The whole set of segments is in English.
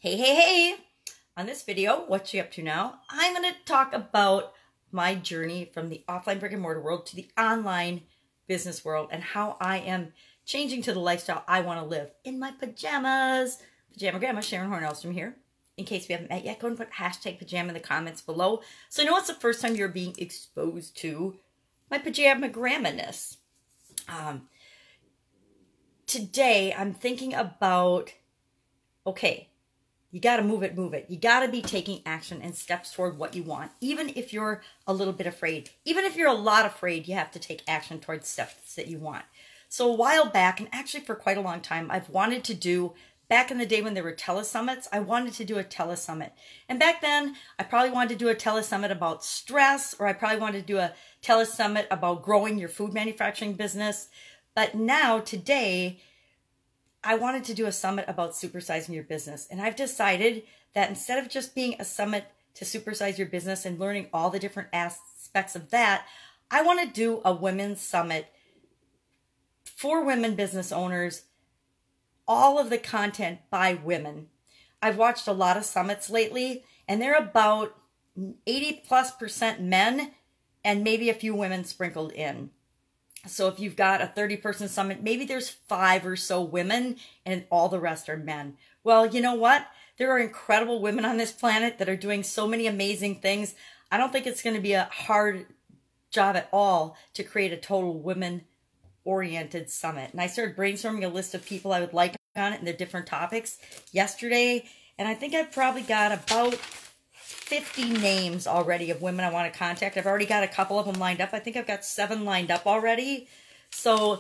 Hey, hey, hey! On this video, what you up to now? I'm going to talk about my journey from the offline brick and mortar world to the online business world and how I am changing to the lifestyle I want to live in my pajamas. Pajama Grandma, Sharon Horne-Ellstrom here. In case we haven't met yet, go and put hashtag pajama in the comments below so I know it's the first time you're being exposed to my pajama grandma-ness. Today, I'm thinking about, okay, you got to move it. You got to be taking action and steps toward what you want. Even if you're a little bit afraid, even if you're a lot afraid, you have to take action towards steps that you want. So a while back, and actually for quite a long time, I've wanted to do, back in the day when there were telesummits, I wanted to do a telesummit. And back then, I probably wanted to do a telesummit about stress, or I probably wanted to do a telesummit about growing your food manufacturing business. But now, today, I wanted to do a summit about supersizing your business. And I've decided that instead of just being a summit to supersize your business and learning all the different aspects of that, I want to do a women's summit for women business owners, all of the content by women. I've watched a lot of summits lately, and they're about 80+% men and maybe a few women sprinkled in. So if you've got a 30-person summit, maybe there's 5 or so women and all the rest are men. Well, you know what? There are incredible women on this planet that are doing so many amazing things. I don't think it's going to be a hard job at all to create a total women-oriented summit. And I started brainstorming a list of people I would like on it and their different topics yesterday. And I think I've probably got about 50 names already of women I want to contact. I've already got a couple of them lined up. I think I've got 7 lined up already. So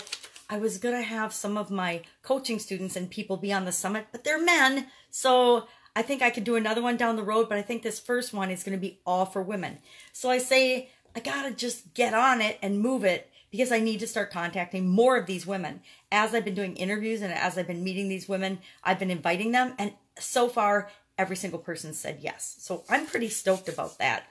I was going to have some of my coaching students and people be on the summit, but they're men. So I think I could do another one down the road, but I think this first one is going to be all for women. So I say, I got to just get on it and move it because I need to start contacting more of these women. As I've been doing interviews and as I've been meeting these women, I've been inviting them. And so far, every single person said yes. So I'm pretty stoked about that.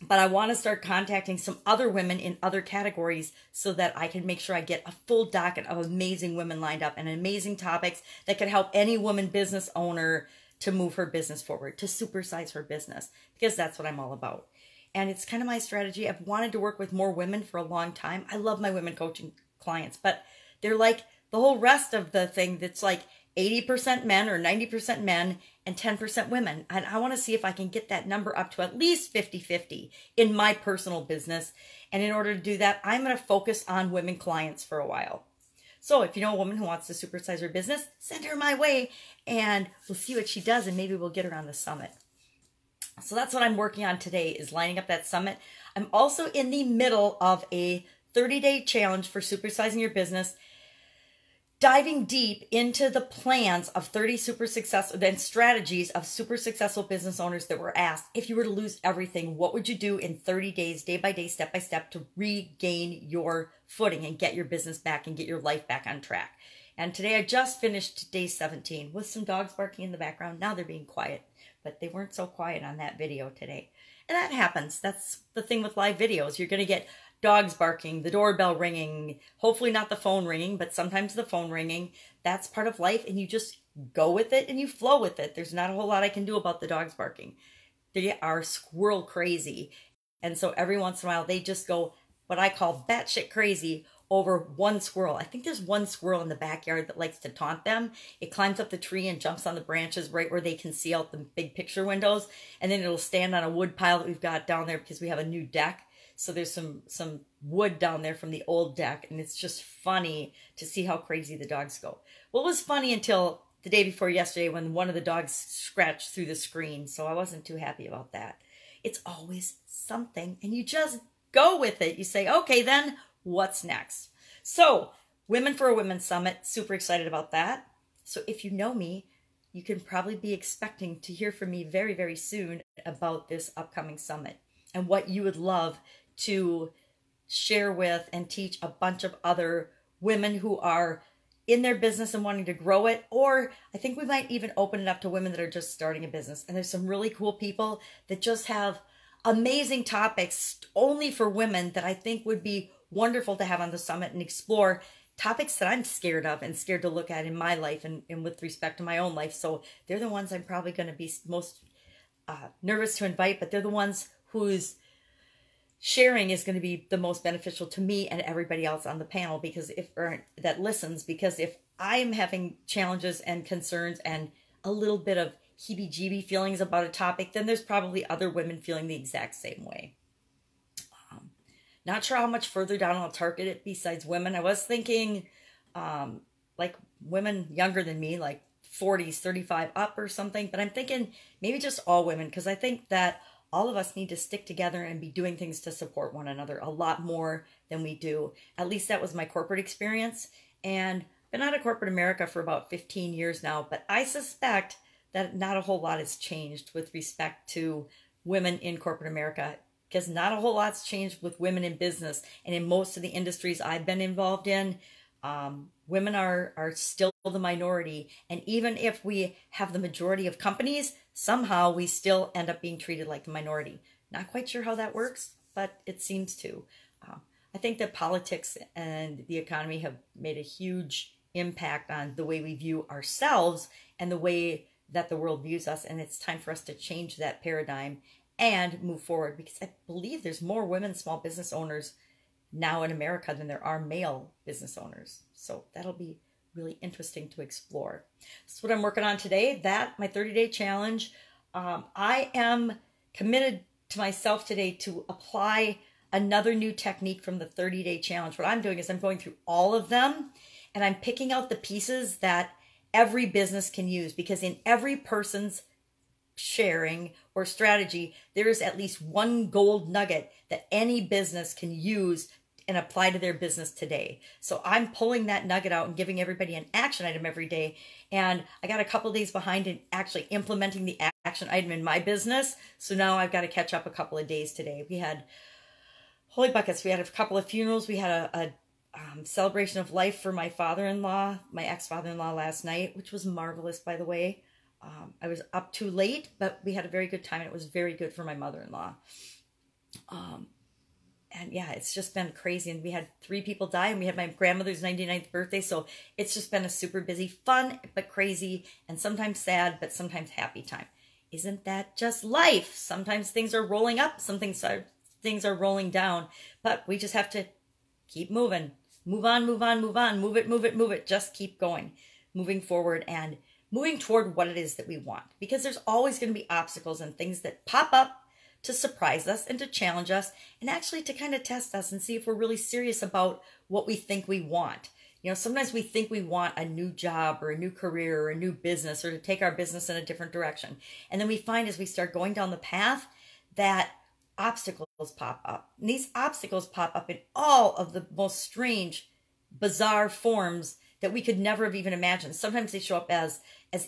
But I want to start contacting some other women in other categories so that I can make sure I get a full docket of amazing women lined up and amazing topics that could help any woman business owner to move her business forward, to supersize her business, because that's what I'm all about. And it's kind of my strategy. I've wanted to work with more women for a long time. I love my women coaching clients, but they're like the whole rest of the thing that's like 80% men or 90% men and 10% women. And I want to see if I can get that number up to at least 50-50 in my personal business. And in order to do that, I'm going to focus on women clients for a while. So if you know a woman who wants to supersize her business, send her my way and we'll see what she does and maybe we'll get her on the summit. So that's what I'm working on today, is lining up that summit. I'm also in the middle of a 30-day challenge for supersizing your business, diving deep into the plans of 30 super successful and strategies of super successful business owners that were asked, if you were to lose everything, what would you do in 30 days, day by day, step by step, to regain your footing and get your business back and get your life back on track? And today I just finished day 17 with some dogs barking in the background. Now they're being quiet, but they weren't so quiet on that video today. And that happens. That's the thing with live videos. You're going to get dogs barking, the doorbell ringing, hopefully not the phone ringing, but sometimes the phone ringing. That's part of life, and you just go with it and you flow with it. There's not a whole lot I can do about the dogs barking. They are squirrel crazy. And so every once in a while, they just go what I call batshit crazy over one squirrel. I think there's one squirrel in the backyard that likes to taunt them. It climbs up the tree and jumps on the branches right where they can see out the big picture windows. And then it'll stand on a wood pile that we've got down there because we have a new deck. So there's some wood down there from the old deck, and it's just funny to see how crazy the dogs go. Well, it was funny until the day before yesterday when one of the dogs scratched through the screen, so I wasn't too happy about that. It's always something, and you just go with it. You say, okay, then what's next? So, Women for a Women Summit, super excited about that. So if you know me, you can probably be expecting to hear from me very, very soon about this upcoming summit and what you would love to share with and teach a bunch of other women who are in their business and wanting to grow it. Or I think we might even open it up to women that are just starting a business. And there's some really cool people that just have amazing topics only for women that I think would be wonderful to have on the summit and explore topics that I'm scared of and scared to look at in my life and with respect to my own life. So they're the ones I'm probably going to be most nervous to invite, but they're the ones whose sharing is going to be the most beneficial to me and everybody else on the panel, because that listens, because if I'm having challenges and concerns and a little bit of heebie-jeebie feelings about a topic, then there's probably other women feeling the exact same way. Not sure how much further down I'll target it besides women. I was thinking like women younger than me, like 40s, 35 up or something, but I'm thinking maybe just all women, because I think that all of us need to stick together and be doing things to support one another a lot more than we do. At least that was my corporate experience. And I've been out of corporate America for about 15 years now, but I suspect that not a whole lot has changed with respect to women in corporate America, because not a whole lot's changed with women in business. And in most of the industries I've been involved in, women are still the minority. And even if we have the majority of companies, somehow we still end up being treated like the minority. Not quite sure how that works, but it seems to. I think that politics and the economy have made a huge impact on the way we view ourselves and the way that the world views us. And it's time for us to change that paradigm and move forward, because I believe there's more women small business owners now in America than there are male business owners. So that'll be really interesting to explore. That's what I'm working on today. My 30-day challenge. I am committed to myself today to apply another new technique from the 30-day challenge. What I'm doing is I'm going through all of them and I'm picking out the pieces that every business can use, because in every person's sharing or strategy, there is at least one gold nugget that any business can use and apply to their business today. So I'm pulling that nugget out and giving everybody an action item every day. And I got a couple days behind in actually implementing the action item in my business. So now I've got to catch up a couple of days today. We had, holy buckets, we had a couple of funerals. We had a celebration of life for my father-in-law, my ex-father-in-law last night, which was marvelous, by the way. I was up too late, but we had a very good time. And it was very good for my mother-in-law. And yeah, it's just been crazy. And we had 3 people die, and we had my grandmother's 99th birthday. So it's just been a super busy, fun, but crazy, and sometimes sad, but sometimes happy time. Isn't that just life? Sometimes things are rolling up, things are rolling down, but we just have to keep moving. Move on, move on, move on. Move it, move it, move it. Just keep going, moving forward and moving toward what it is that we want. Because there's always going to be obstacles and things that pop up to surprise us and to challenge us and actually to kind of test us and see if we're really serious about what we think we want. You know, sometimes we think we want a new job or a new career or a new business or to take our business in a different direction. And then we find as we start going down the path that obstacles pop up. And these obstacles pop up in all of the most strange, bizarre forms that we could never have even imagined. Sometimes they show up as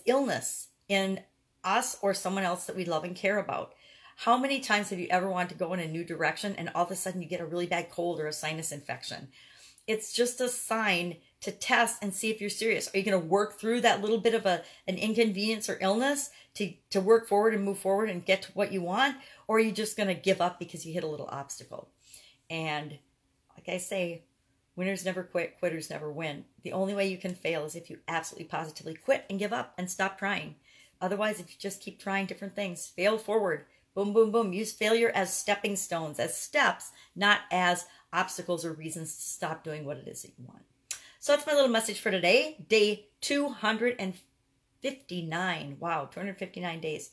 illness in us or someone else that we love and care about. How many times have you ever wanted to go in a new direction and all of a sudden you get a really bad cold or a sinus infection? It's just a sign to test and see if you're serious. Are you going to work through that little bit of an inconvenience or illness to work forward and move forward and get to what you want? Or are you just going to give up because you hit a little obstacle? And like I say, winners never quit, quitters never win. The only way you can fail is if you absolutely positively quit and give up and stop trying. Otherwise, if you just keep trying different things, fail forward. Boom, boom, boom. Use failure as stepping stones, as steps, not as obstacles or reasons to stop doing what it is that you want. So that's my little message for today. Day 259. Wow, 259 days.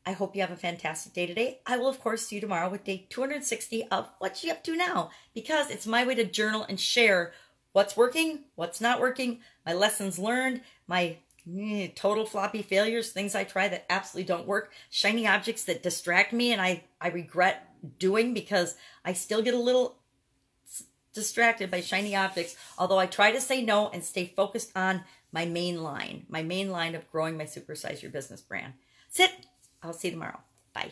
I hope you have a fantastic day today. I will, of course, see you tomorrow with day 260 of What You Up To Now, because it's my way to journal and share what's working, what's not working, my lessons learned, my total floppy failures, things I try that absolutely don't work, shiny objects that distract me and I regret doing because I still get a little distracted by shiny objects, although I try to say no and stay focused on my main line of growing my Supersize Your Business brand. That's it. I'll see you tomorrow. Bye.